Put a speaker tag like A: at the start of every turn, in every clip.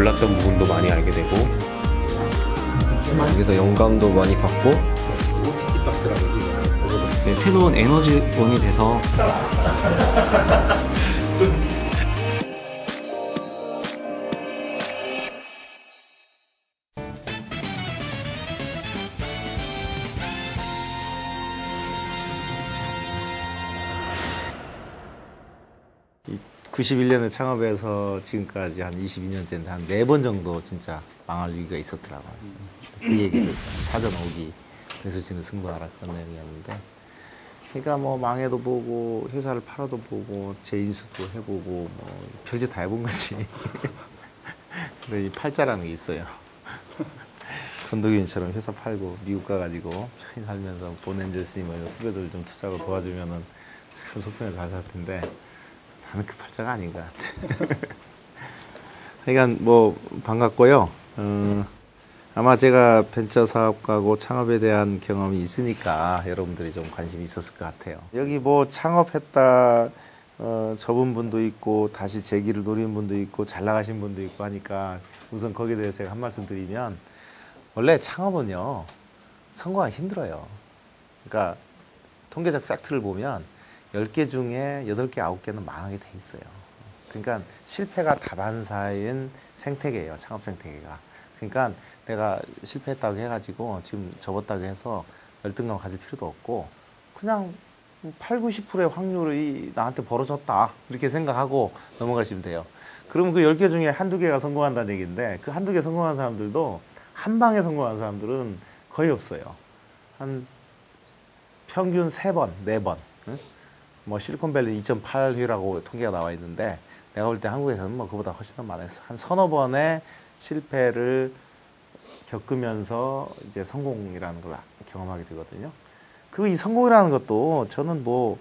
A: 몰랐던 부분도 많이 알게 되고
B: 여기서 영감도 많이 받고
C: OTT 박스라고 그러지.
D: 이제 새로운 에너지원이 돼서
C: 이 91년에 창업해서 지금까지 한 22년째인데 한 4번 정도 진짜 망할 위기가 있었더라고요. 그 얘기를 사전 오기 배수진을 승부하라 그런 내용이었는데, 그러니까 뭐 망해도 보고 회사를 팔아도 보고 재인수도 해보고 뭐 별짓 다 해본 거지. 근데 이 팔자라는 게 있어요. 건덕윤처럼 회사 팔고 미국 가가지고 편히 살면서 본엔젤스니 뭐 이런 후배들 좀 투자하고 도와주면은 참 속편에 잘 살 텐데 나는 그 팔자가 아닌 것 같아. 하여간 뭐 반갑고요. 아마 제가 벤처 사업가고 창업에 대한 경험이 있으니까 여러분들이 좀 관심이 있었을 것 같아요. 여기 뭐 창업했다 접은 분도 있고 다시 재기를 노리는 분도 있고 잘 나가신 분도 있고 하니까 우선 거기에 대해서 제가 한 말씀 드리면, 원래 창업은요 성공하기 힘들어요. 그러니까 통계적 팩트를 보면 10개 중에 8개, 9개는 망하게 돼 있어요. 그러니까 실패가 다반사인 생태계예요, 창업 생태계가. 그러니까 내가 실패했다고 해가지고 지금 접었다고 해서 열등감 가질 필요도 없고, 그냥 8, 90%의 확률이 나한테 벌어졌다 이렇게 생각하고 넘어가시면 돼요. 그러면 그 10개 중에 한두 개가 성공한다는 얘기인데, 그 한두 개 성공한 사람들도 한 방에 성공한 사람들은 거의 없어요. 한 평균 3번, 4번. 응? 뭐 실리콘밸리 2.8회라고 통계가 나와 있는데, 내가 볼 때 한국에서는 뭐 그보다 훨씬 더 많았어. 한 서너 번의 실패를 겪으면서 이제 성공이라는 걸 경험하게 되거든요. 그리고 이 성공이라는 것도 저는 뭐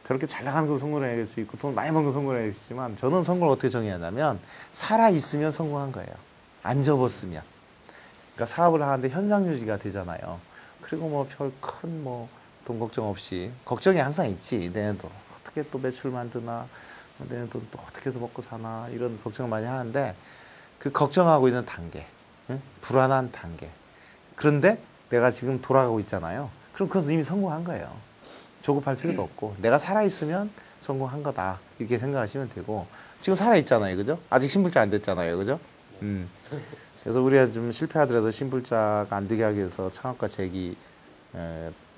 C: 저렇게 잘 나가는 걸 성공을 해낼 수 있고 돈 많이 버는 걸 성공을 해낼 수 있지만, 저는 성공을 어떻게 정해야 하냐면 살아있으면 성공한 거예요. 안 접었으면. 그러니까 사업을 하는데 현상 유지가 되잖아요. 그리고 뭐 별 큰 뭐 돈 걱정 없이, 걱정이 항상 있지. 내년 또 어떻게 또 매출 만드나, 내년 또 어떻게 해서 먹고 사나, 이런 걱정을 많이 하는데, 그 걱정하고 있는 단계, 응? 불안한 단계. 그런데 내가 지금 돌아가고 있잖아요. 그럼 그것은 이미 성공한 거예요. 조급할 필요도 없고, 내가 살아있으면 성공한 거다 이렇게 생각하시면 되고, 지금 살아있잖아요, 그죠? 아직 신불자 안 됐잖아요, 그죠? 그래서 우리가 좀 실패하더라도 신불자가 안 되게 하기 위해서 창업과 재기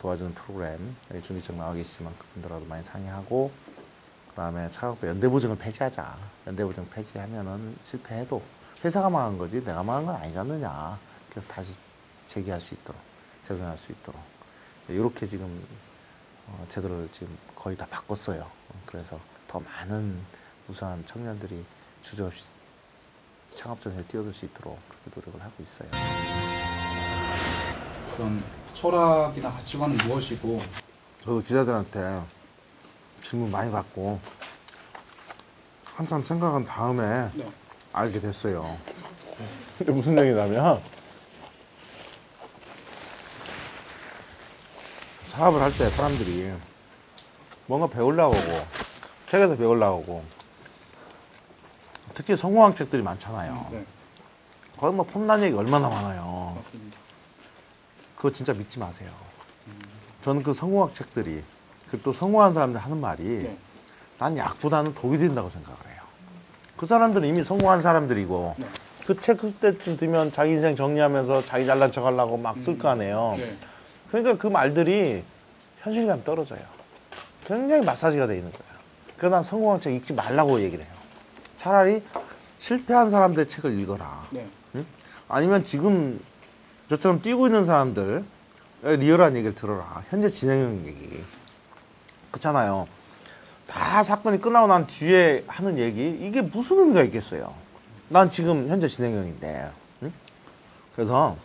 C: 도와주는 프로그램 준비청 나와 계시지만 그분들하고 많이 상의하고, 그 다음에 창업과 연대보증을 폐지하자. 연대보증 폐지하면은 실패해도 회사가 망한 거지 내가 망한 건 아니지 않느냐. 그래서 다시 재기할 수 있도록, 재선할 수 있도록 이렇게 지금 제도를 지금 거의 다 바꿨어요. 그래서 더 많은 우수한 청년들이 주저없이 창업전에 뛰어들 수 있도록 그렇게 노력을 하고 있어요.
E: 그런 철학이나 가치관은 무엇이고?
C: 저도 기자들한테 질문 많이 받고 한참 생각한 다음에
E: 네.
C: 알게 됐어요. 근데 무슨 얘기냐면, 사업을 할 때 사람들이 뭔가 배우려고 오고 책에서 배우려고 오고, 특히 성공학 책들이 많잖아요.
E: 네.
C: 거기 뭐 폼난 얘기 얼마나 많아요.
E: 맞습니다.
C: 그거 진짜 믿지 마세요. 저는 그 성공학 책들이, 그리고 또 성공한 사람들 하는 말이
E: 네.
C: 난 약보다는 독이 된다고 생각을 해요. 그 사람들은 이미 성공한 사람들이고,
E: 네.
C: 그 책 그때쯤 되면 자기 인생 정리하면서 자기 잘난 척 하려고 막 쓸 거 아니에요.
E: 네.
C: 그러니까 그 말들이 현실감 떨어져요. 굉장히 마사지가 돼 있는 거예요. 그래서 난 성공한 책 읽지 말라고 얘기를 해요. 차라리 실패한 사람들의 책을 읽어라.
E: 네.
C: 응? 아니면 지금 저처럼 뛰고 있는 사람들 리얼한 얘기를 들어라. 현재 진행형 얘기. 그렇잖아요. 다 사건이 끝나고 난 뒤에 하는 얘기, 이게 무슨 의미가 있겠어요. 난 지금 현재 진행형인데. 응? 그래서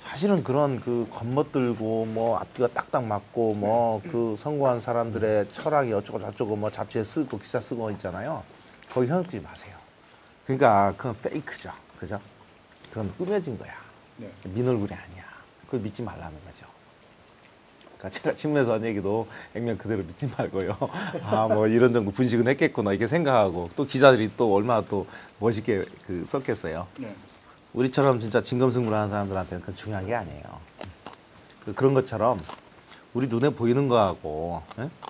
C: 사실은 그런 그 겉멋들고 뭐 앞뒤가 딱딱 맞고 뭐 그 성공한 사람들의 철학이 어쩌고 저쩌고 뭐 잡지에 쓰고 기사 쓰고 있잖아요. 거기 현혹되지 마세요. 그러니까 그건 페이크죠. 그죠? 그건 꾸며진 거야.
E: 네.
C: 민 얼굴이 아니야. 그걸 믿지 말라는 거죠. 그러니까 제가 신문에서 한 얘기도 액면 그대로 믿지 말고요. 아, 뭐 이런 정도 분식은 했겠구나 이렇게 생각하고 또 기자들이 또 얼마나 또 멋있게 썼겠어요.
E: 네.
C: 우리처럼 진짜 진검승부하는 사람들한테는 그건 중요한 게 아니에요. 그런 것처럼 우리 눈에 보이는 거하고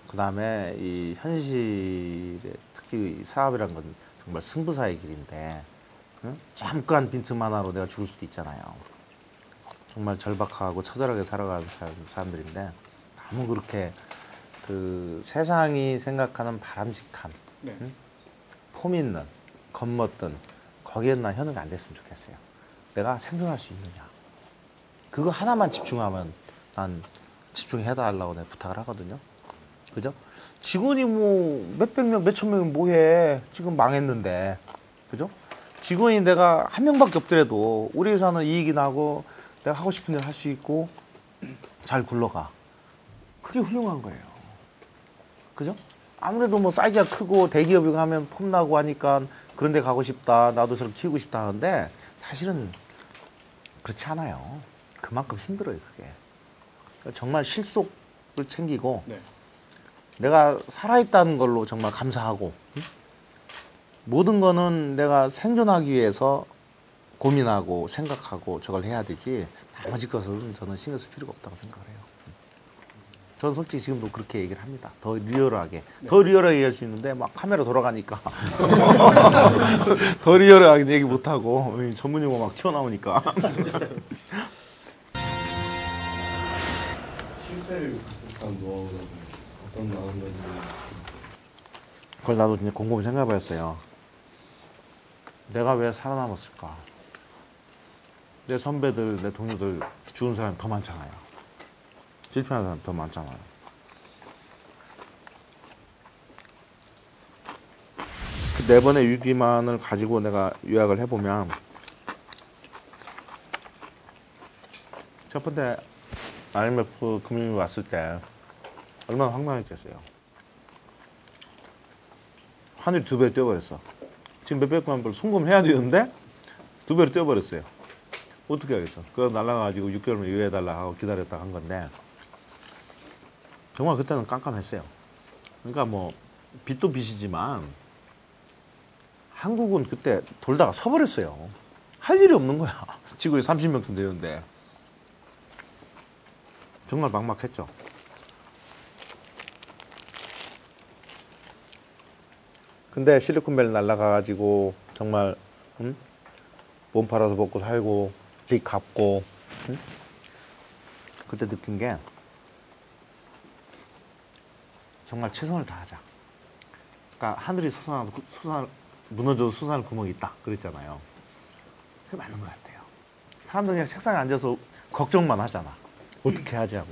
C: 그 다음에 이 현실에 특히 이 사업이란 건 정말 승부사의 길인데 잠깐 빈틈 하나로 내가 죽을 수도 있잖아요. 정말 절박하고 처절하게 살아가는 사람들인데 너무 그렇게 그 세상이 생각하는 바람직한
E: 네.
C: 폼 있는 겉멋든 거기에 난 현혹이 안 됐으면 좋겠어요. 내가 생존할 수 있느냐. 그거 하나만 집중하면 난 집중해달라고 내가 부탁을 하거든요. 그죠? 직원이 뭐 몇백 명, 몇천 명이 뭐해. 지금 망했는데. 그죠? 직원이 내가 한 명밖에 없더라도 우리 회사는 이익이 나고 내가 하고 싶은 일 할 수 있고 잘 굴러가. 그게 훌륭한 거예요. 그죠? 아무래도 뭐 사이즈가 크고 대기업이 가면 폼나고 하니까 그런 데 가고 싶다. 나도 저렇게 키우고 싶다 하는데 사실은 그렇지 않아요. 그만큼 힘들어요, 그게. 정말 실속을 챙기고
E: 네.
C: 내가 살아있다는 걸로 정말 감사하고 모든 거는 내가 생존하기 위해서 고민하고 생각하고 저걸 해야 되지 나머지 것은 저는 신경 쓸 필요가 없다고 생각을 해요. 저는 솔직히 지금도 그렇게 얘기를 합니다. 더 리얼하게.
E: 네.
C: 더 리얼하게 얘기할 수 있는데 막 카메라 돌아가니까 더 리얼하게 얘기 못하고 전문 용어 막 튀어나오니까
A: 실패를 극복한 노하우는 어떤 마음가짐이
C: 그걸 나도 진짜 곰곰이 생각해봤어요. 내가 왜 살아남았을까? 내 선배들, 내 동료들 죽은 사람이 더 많잖아요. 실패하는 사람 더 많잖아요. 그 네 번의 위기만을 가지고 내가 요약을 해보면 첫 번째 IMF 금융이 왔을 때 얼마나 황당했겠어요. 하늘이 두 배 뛰어버렸어. 지금 몇백만 불 송금해야 되는데 두 배로 뛰어버렸어요. 어떻게 하겠어? 그거 날라가가지고 6개월만 유예해달라 하고 기다렸다 한 건데 정말 그때는 깜깜했어요. 그러니까 뭐 빚도 빚이지만 한국은 그때 돌다가 서버렸어요. 할 일이 없는 거야. 지구에 30명쯤 되는데 정말 막막했죠. 근데 실리콘밸리 날라가가지고 정말 몸 팔아서 먹고 살고 빚 갚고 그때 느낀 게 정말 최선을 다하자. 그러니까 하늘이 무너져도 솟아날 구멍이 있다 그랬잖아요. 그게 맞는 것 같아요. 사람들이 그냥 책상에 앉아서 걱정만 하잖아. 어떻게 하지 하고.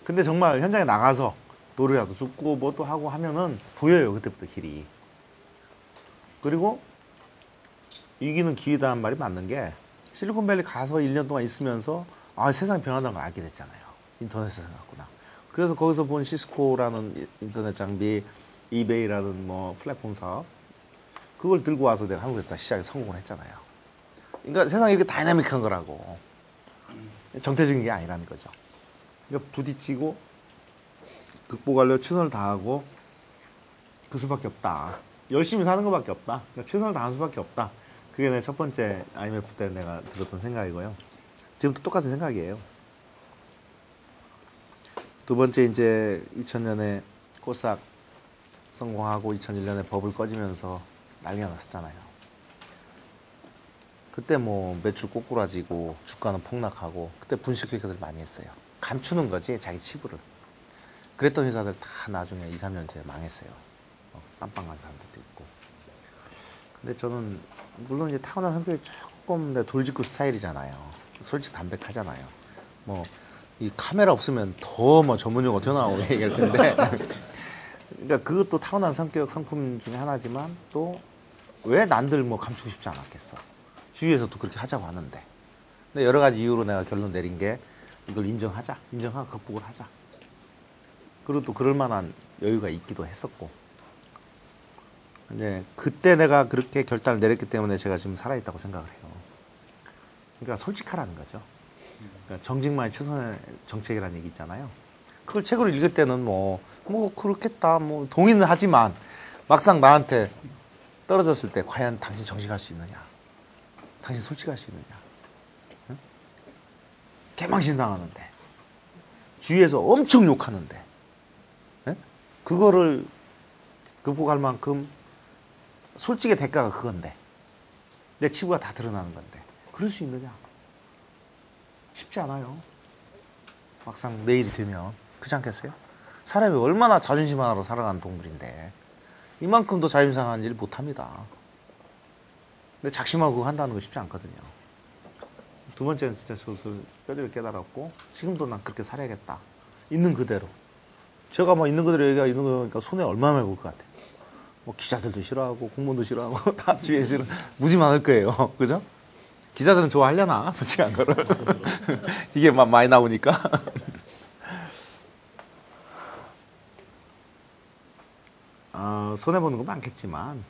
C: 근데 정말 현장에 나가서 노래라도 죽고 뭐 또 하고 하면은 보여요. 그때부터 길이. 그리고 이기는 기회다는 말이 맞는 게 실리콘밸리 가서 1년 동안 있으면서 아, 세상이 변한다는 걸 알게 됐잖아요. 인터넷에서 생각구나. 그래서 거기서 본 시스코라는 인터넷 장비, 이베이라는 뭐 플랫폼 사업 그걸 들고 와서 내가 한국에서 시작에 성공을 했잖아요. 그러니까 세상이 이렇게 다이나믹한 거라고. 정태적인 게 아니라는 거죠. 그러니까 부딪히고 극복하려고 최선을 다하고 그 수밖에 없다. 열심히 사는 것밖에 없다. 그러니까 최선을 다하는 수밖에 없다. 그게 내 첫 번째 IMF 때 내가 들었던 생각이고요. 지금도 똑같은 생각이에요. 두 번째 이제 2000년에 코스닥 성공하고 2001년에 버블 꺼지면서 난리가 났었잖아요. 그때 뭐 매출 꼬꾸라지고 주가는 폭락하고 그때 분식 회계들 많이 했어요. 감추는 거지 자기 치부를. 그랬던 회사들 다 나중에 2, 3년 뒤에 망했어요. 깜빵 간 사람들도 있고. 근데 저는 물론 이제 타고난 성격이 조금 내 돌직구 스타일이잖아요. 솔직히 담백하잖아요. 뭐 이 카메라 없으면 더 뭐 전문용어 튀어나오고 얘기할 텐데 그러니까 그것도 타고난 성격 성품 중에 하나지만 또 왜 남들 뭐 감추고 싶지 않았겠어. 주위에서도 그렇게 하자고 하는데. 근데 여러 가지 이유로 내가 결론 내린 게 이걸 인정하자. 인정하고 극복을 하자. 그리고 또 그럴 만한 여유가 있기도 했었고. 근데 그때 내가 그렇게 결단을 내렸기 때문에 제가 지금 살아있다고 생각을 해요. 그러니까 솔직하라는 거죠. 그러니까 정직만이 최선의 정책이라는 얘기 있잖아요. 그걸 책으로 읽을 때는 뭐 그렇겠다 뭐 동의는 하지만 막상 나한테 떨어졌을 때 과연 당신 정직할 수 있느냐, 당신 솔직할 수 있느냐, 응? 개망신 당하는데 주위에서 엄청 욕하는데, 응? 그거를 극복할 만큼 솔직의 대가가 그건데 내 치부가 다 드러나는 건데 그럴 수 있느냐? 쉽지 않아요. 막상 내일이 되면. 그렇지 않겠어요? 사람이 얼마나 자존심 하나로 살아가는 동물인데 이만큼도 자존심 상한 일 못합니다. 근데 작심하고 그거 한다는 거 쉽지 않거든요. 두 번째는 진짜 그 뼈대를 깨달았고 지금도 난 그렇게 살아야겠다. 있는 그대로. 제가 뭐 있는 그대로 얘기가 있는 거니까 손해 얼마나 많이 볼 것 같아요. 뭐 기자들도 싫어하고 공무원도 싫어하고 다 주위에 싫어 무지 많을 거예요. 그죠? 기자들은 좋아하려나? 솔직한 거를. 이게 막 많이 나오니까. 손해보는 거 많겠지만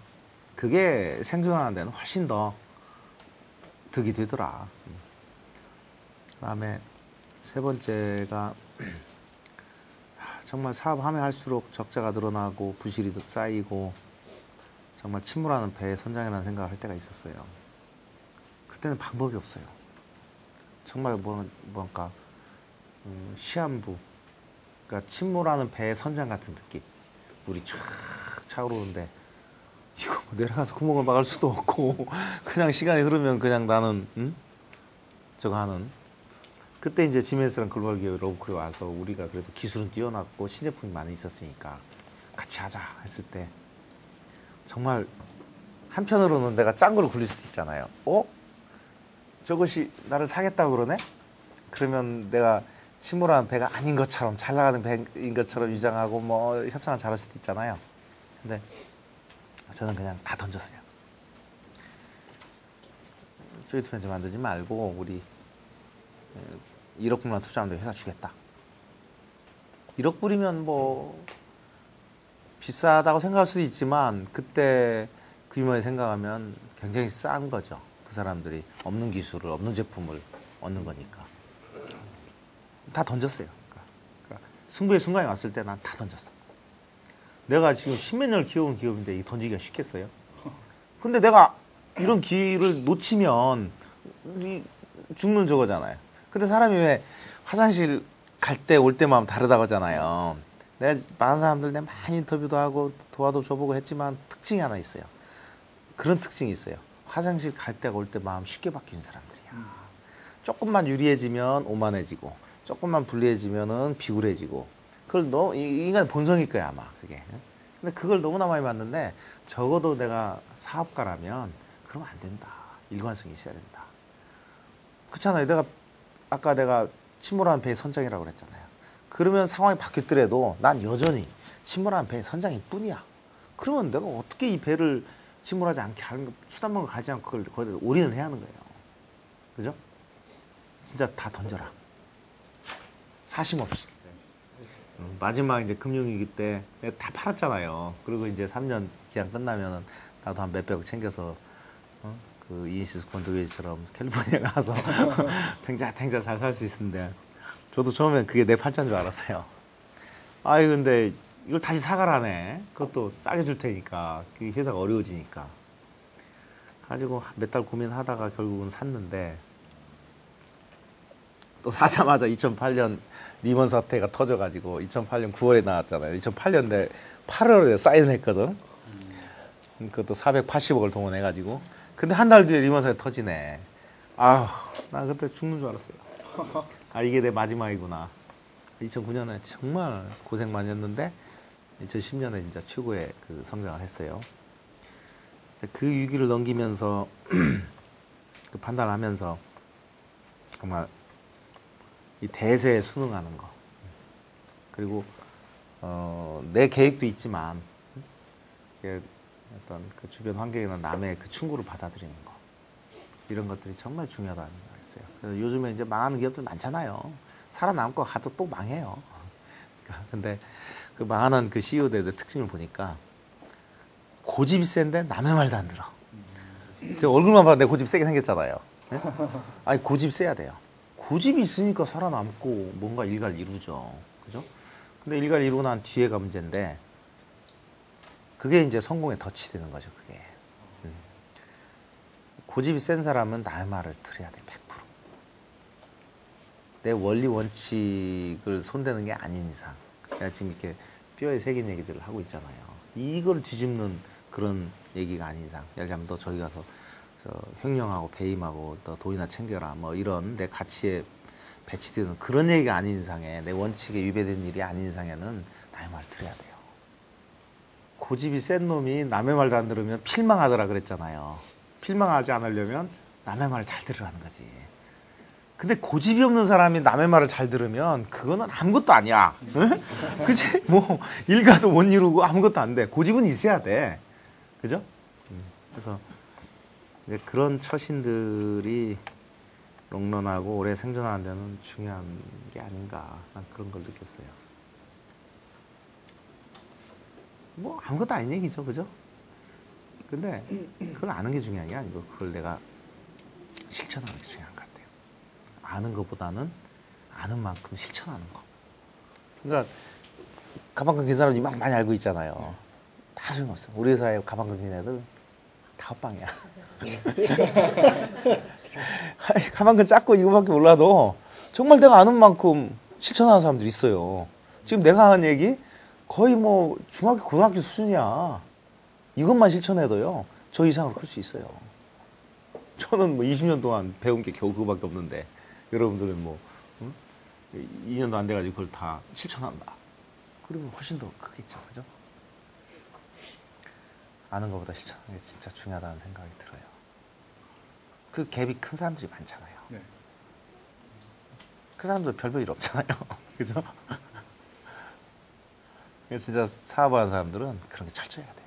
C: 그게 생존하는 데는 훨씬 더 득이 되더라. 그다음에 세 번째가 정말 사업하면 할수록 적자가 늘어나고 부실이 쌓이고 정말 침몰하는 배의 선장이라는 생각을 할 때가 있었어요. 그때는 방법이 없어요. 정말 뭔가 시한부, 그러니까 침몰하는 배의 선장 같은 느낌. 물이 쫙 차오르는데 이거 내려가서 구멍을 막을 수도 없고 그냥 시간이 흐르면 그냥 나는 저거 하는. 그때 이제 지멘스랑 글로벌 기업 러브콜이 와서 우리가 그래도 기술은 뛰어났고 신제품이 많이 있었으니까 같이 하자 했을 때 정말 한편으로는 내가 짱구를 굴릴 수도 있잖아요. 저것이 나를 사겠다고 그러네? 그러면 내가 침몰하는 배가 아닌 것처럼 잘 나가는 배인 것처럼 위장하고 뭐 협상을 잘할 수도 있잖아요. 근데 저는 그냥 다 던졌어요. 조이트 편지 만들지 말고 우리 1억 불만 투자하는데 회사 주겠다. 1억 불이면 뭐 비싸다고 생각할 수도 있지만 그때 그 규모에 생각하면 굉장히 싼 거죠. 그 사람들이 없는 기술을, 없는 제품을 얻는 거니까. 다 던졌어요. 그러니까 승부의 순간이 왔을 때 난 다 던졌어. 내가 지금 십몇 년을 키워온 기업인데 이거 던지기가 쉽겠어요? 근데 내가 이런 기회를 놓치면 죽는 저거잖아요. 근데 사람이 왜 화장실 갈 때 올 때마다 다르다고 하잖아요. 내가 많은 사람들 내가 많이 인터뷰도 하고 도와도 줘보고 했지만 특징이 하나 있어요. 그런 특징이 있어요. 화장실 갈 때가 올 때 마음 쉽게 바뀌는 사람들이야. 조금만 유리해지면 오만해지고 조금만 불리해지면은 비굴해지고 그걸 인간의 본성일 거야 아마 그게. 근데 그걸 너무나 많이 봤는데 적어도 내가 사업가라면 그러면 안 된다. 일관성이 있어야 된다. 그렇잖아요. 아까 내가 침몰하는 배의 선장이라고 그랬잖아요. 그러면 상황이 바뀌었더라도 난 여전히 침몰하는 배의 선장일 뿐이야. 그러면 내가 어떻게 이 배를 침몰하지 않게 하는 수단방을 가지 않고 그걸 거기다 올인을 해야 하는 거예요. 그죠? 진짜 다 던져라. 사심 없이. 마지막 이제 금융위기 때 내가 다 팔았잖아요. 그리고 이제 3년 기한 끝나면은 나도 한 몇백억 챙겨서 그 이니시스 콘도웨이처럼 캘리포니아 가서 탱자 잘 살 수 있는데 저도 처음엔 그게 내 팔자인 줄 알았어요. 아이 근데 이걸 다시 사가라네. 그것도 싸게 줄 테니까 그 회사가 어려워지니까 가지고 몇 달 고민하다가 결국은 샀는데 또 사자마자 2008년 리먼 사태가 터져가지고 2008년 9월에 나왔잖아요. 2008년에 8월에 사인했거든. 그것도 480억을 동원해가지고. 근데 한 달 뒤에 리먼 사태 터지네. 나 그때 죽는 줄 알았어요. 이게 내 마지막이구나. 2009년에 정말 고생 많이 했는데 2010년에 진짜 최고의 그 성장을 했어요. 그 위기를 넘기면서 그 판단하면서 정말 이 대세에 순응하는 거 그리고 내 계획도 있지만 어떤 그 주변 환경이나 남의 그 충고를 받아들이는 거 이런 것들이 정말 중요하다는 걸 했어요. 그래서 요즘에 이제 망하는 기업들 많잖아요. 살아남고 가도 또 망해요. 근데 그 망하는 그 CEO들의 특징을 보니까 고집이 센데 남의 말도 안 들어. 저 얼굴만 봐도 내 고집 세게 생겼잖아요. 네? 고집 세야 돼요. 고집이 있으니까 살아남고 뭔가 일가를 이루죠. 그죠? 근데 일괄 이루고 난 뒤에가 문제인데 그게 이제 성공에 덫이 되는 거죠. 그게. 고집이 센 사람은 남의 말을 들어야 돼. 100%. 내 원리 원칙을 손대는 게 아닌 이상. 내가 지금 이렇게 뼈에 새긴 얘기들을 하고 있잖아요. 이걸 뒤집는 그런 얘기가 아닌 이상. 예를 들면 너 저기 가서 횡령하고 배임하고 너 돈이나 챙겨라 뭐 이런 내 가치에 배치되는 그런 얘기가 아닌 이상에 내 원칙에 위배된 일이 아닌 이상에는 남의 말 들어야 돼요. 고집이 센 놈이 남의 말도 안 들으면 필망하더라 그랬잖아요. 필망하지 않으려면 남의 말을 잘 들으라는 거지. 근데 고집이 없는 사람이 남의 말을 잘 들으면 그거는 아무것도 아니야. 응? 그치? 뭐 일가도 못 이루고 아무것도 안 돼. 고집은 있어야 돼. 그죠? 그래서 이제 그런 처신들이 롱런하고 오래 생존하는 데는 중요한 게 아닌가. 난 그런 걸 느꼈어요. 뭐 아무것도 아닌 얘기죠. 그죠? 근데 그걸 아는 게 중요한 게 아니고 그걸 내가 실천하는 게 중요한 것 같아요. 아는 것보다는 아는 만큼 실천하는 거. 그러니까 가방 끊긴 사람이 막 많이 알고 있잖아요. 다 소용없어요. 우리 회사에 가방 끊긴 애들 다 헛방이야. 가방끈 작고 이거밖에 몰라도 정말 내가 아는 만큼 실천하는 사람들이 있어요. 지금 내가 하는 얘기 거의 뭐 중학교 고등학교 수준이야. 이것만 실천해도요 저 이상으로 클 수 있어요. 저는 뭐 20년 동안 배운 게 겨우 그거밖에 없는데 여러분들은 뭐 2년도 안 돼가지고 그걸 다 실천한다. 그러면 훨씬 더 크겠죠. 그죠? 아는 것보다 실천하는 게 진짜 중요하다는 생각이 들어요. 그 갭이 큰 사람들이 많잖아요.
E: 네.
C: 그 사람들 별별 일 없잖아요. 그죠? 진짜 사업하는 사람들은 그런 게 철저해야 돼요.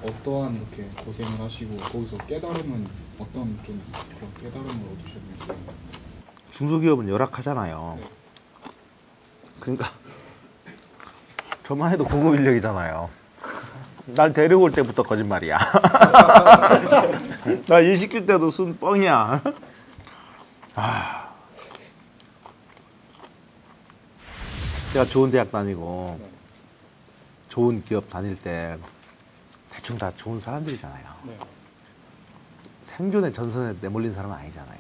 E: 어떠한 이렇게 고생을 하시고 거기서 깨달음은 어떤 좀 그런 깨달음을 얻으셨는지.
C: 중소기업은 열악하잖아요.
E: 네.
C: 그러니까 저만 해도 고급 인력이잖아요. 날 데려올 때부터 거짓말이야. 나 일 시킬 때도 순 뻥이야. 제가 좋은 대학 다니고 좋은 기업 다닐 때 대충 다 좋은 사람들이잖아요.
E: 네.
C: 생존의 전선에 내몰린 사람은 아니잖아요.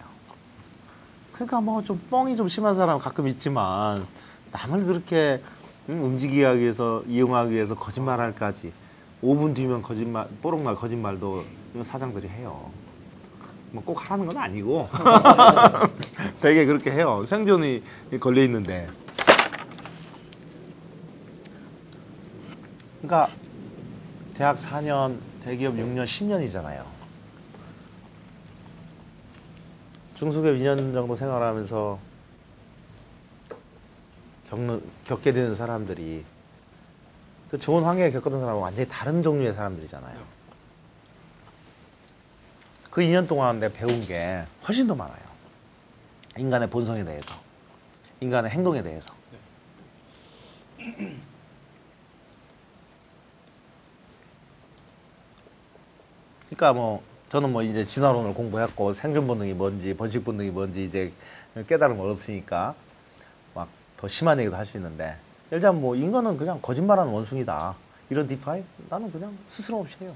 C: 그러니까 뭐 좀 뻥이 좀 심한 사람 가끔 있지만 남을 그렇게 움직이기 위해서 이용하기 위해서 거짓말할까지 5분 뒤면 거짓말 뽀록날 거짓말도 사장들이 해요. 뭐 꼭 하라는 건 아니고 되게 그렇게 해요. 생존이 걸려 있는데. 그러니까 대학 4년, 대기업 6년, 10년이잖아요. 중소기업 2년 정도 생활하면서 겪게 되는 사람들이 그 좋은 환경에 겪었던 사람은 완전히 다른 종류의 사람들이잖아요. 그 2년 동안 내가 배운 게 훨씬 더 많아요. 인간의 본성에 대해서, 인간의 행동에 대해서. 그러니까 뭐 저는 뭐 이제 진화론을 공부했고 생존 본능이 뭔지 번식 본능이 뭔지 이제 깨달음을 얻었으니까 막 더 심한 얘기도 할 수 있는데 예를 들자면 뭐 인간은 그냥 거짓말하는 원숭이다 이런 디파이 나는 그냥 스스럼 없이 해요.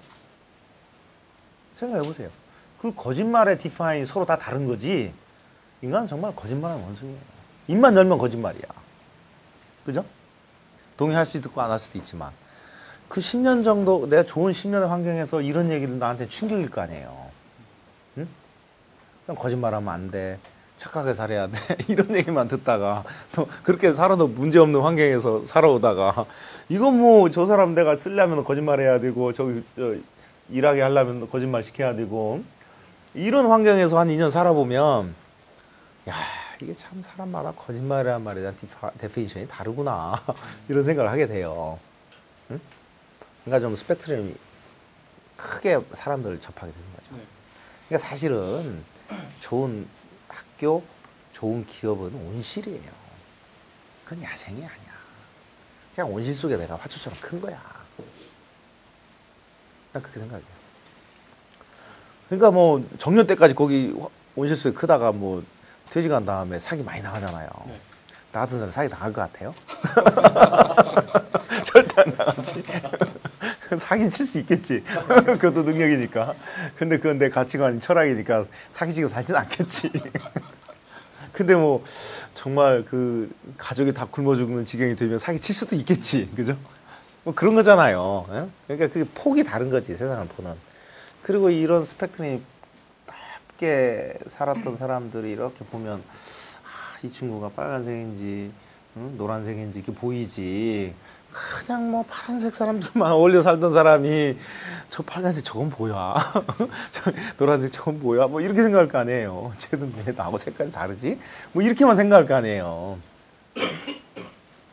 C: 생각해 보세요. 그 거짓말의 디파이 서로 다 다른 거지 인간은 정말 거짓말하는 원숭이에요. 입만 열면 거짓말이야. 그죠? 동의할 수도 있고 안 할 수도 있지만 그 10년 정도 내가 좋은 10년의 환경에서 이런 얘기를 나한테 충격일 거 아니에요. 응? 그냥 거짓말하면 안 돼. 착하게 살아야 돼. 이런 얘기만 듣다가 또 그렇게 살아도 문제없는 환경에서 살아오다가 이건 뭐 저 사람 내가 쓰려면 거짓말해야 되고 일하게 하려면 거짓말 시켜야 되고 이런 환경에서 한 2년 살아보면 야 이게 참 사람마다 거짓말이란 말에 대한 데피니션이 다르구나 이런 생각을 하게 돼요. 응? 그러니까 좀 스펙트럼이 크게 사람들을 접하게 되는 거죠. 그러니까 사실은 좋은 학교, 좋은 기업은 온실이에요. 그건 야생이 아니야. 그냥 온실 속에 내가 화초처럼 큰 거야. 난 그렇게 생각해요. 그러니까 뭐 정년 때까지 거기 온실 속에 크다가 뭐 퇴직한 다음에 사기 많이 나가잖아요. 나 같은 사람 사기 당할 것 같아요? 절대 안 당하지. 사기는 칠 수 있겠지. 그것도 능력이니까. 근데 그건 내 가치관, 철학이니까 사기치고 살진 않겠지. 근데 뭐 정말 그 가족이 다 굶어 죽는 지경이 되면 사기 칠 수도 있겠지. 그죠? 뭐 그런 거잖아요. 예? 그러니까 그게 폭이 다른 거지, 세상을 보는. 그리고 이런 스펙트럼이 쉽게 살았던 사람들이 이렇게 보면 이 친구가 빨간색인지 노란색인지 이렇게 보이지. 그냥 뭐 파란색 사람들만 어울려 살던 사람이 저 빨간색 저건 뭐야? 저 노란색 저건 뭐야? 뭐 이렇게 생각할 거 아니에요. 쟤는 왜 나하고 색깔이 다르지? 뭐 이렇게만 생각할 거 아니에요.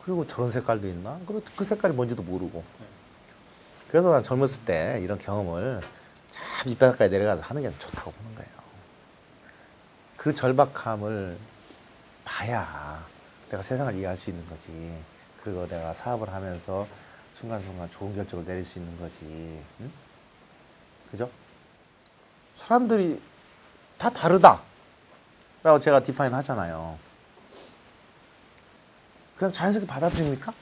C: 그리고 저런 색깔도 있나? 그리고 그 색깔이 뭔지도 모르고. 그래서 난 젊었을 때 이런 경험을 참 밑바닥까지 내려가서 하는 게 좋다고 보는 거예요. 그 절박함을 봐야 내가 세상을 이해할 수 있는 거지. 그리고 내가 사업을 하면서 순간순간 좋은 결정을 내릴 수 있는 거지. 응? 그죠? 사람들이 다 다르다 라고 제가 디파인 하잖아요. 그냥 자연스럽게 받아들입니까?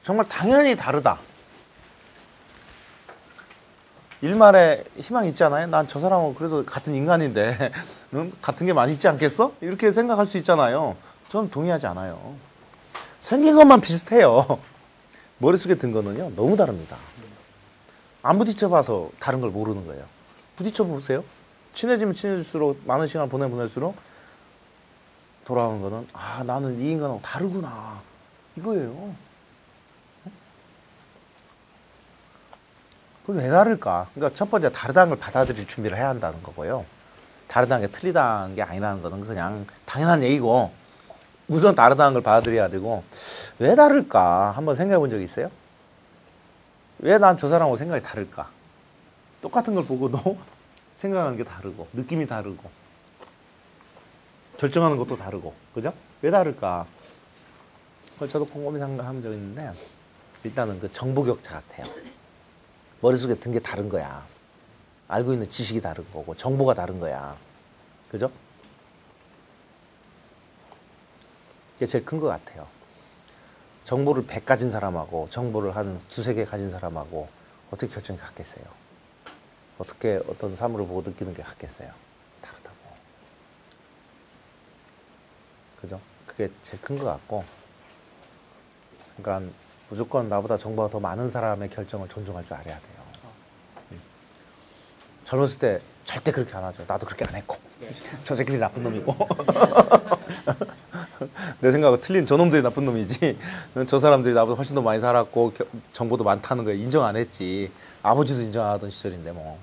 C: 정말 당연히 다르다. 일말에 희망이 있지 않아요? 난 저 사람하고 그래도 같은 인간인데 같은 게 많이 있지 않겠어? 이렇게 생각할 수 있잖아요. 저는 동의하지 않아요. 생긴 것만 비슷해요. 머릿속에 든 거는요 너무 다릅니다. 안 부딪혀봐서 다른 걸 모르는 거예요. 부딪혀보세요. 친해지면 친해질수록 많은 시간을 보낼수록 돌아오는 거는 아 나는 이 인간하고 다르구나 이거예요. 그럼 왜 다를까? 그러니까 첫 번째 다르다는 걸 받아들일 준비를 해야 한다는 거고요. 다르다는 게 틀리다는 게 아니라는 거는 그냥 당연한 얘기고 우선 다르다는 걸 받아들여야 되고 왜 다를까? 한번 생각해 본 적 있어요? 왜 난 저 사람하고 생각이 다를까? 똑같은 걸 보고도 생각하는 게 다르고 느낌이 다르고 결정하는 것도 다르고 그죠? 왜 다를까? 그걸 저도 곰곰이 생각한 적 있는데 일단은 그 정보 격차 같아요. 머릿속에 든 게 다른 거야. 알고 있는 지식이 다른 거고 정보가 다른 거야. 그죠? 이게 제일 큰 것 같아요. 정보를 100 가진 사람하고 정보를 한 2-3개 가진 사람하고 어떻게 결정이 같겠어요? 어떻게 어떤 사물을 보고 느끼는 게 같겠어요? 다르다고. 그죠? 그게 제일 큰 것 같고 그러니까 무조건 나보다 정보가 더 많은 사람의 결정을 존중할 줄 알아야 돼요. 젊었을 때 절대 그렇게 안 하죠. 나도 그렇게 안 했고. 저 새끼들이 나쁜 놈이고. 내 생각은 틀린 저놈들이 나쁜 놈이지. 저 사람들이 나보다 훨씬 더 많이 살았고 정보도 많다는 거 인정 안 했지. 아버지도 인정 안 하던 시절인데 뭐.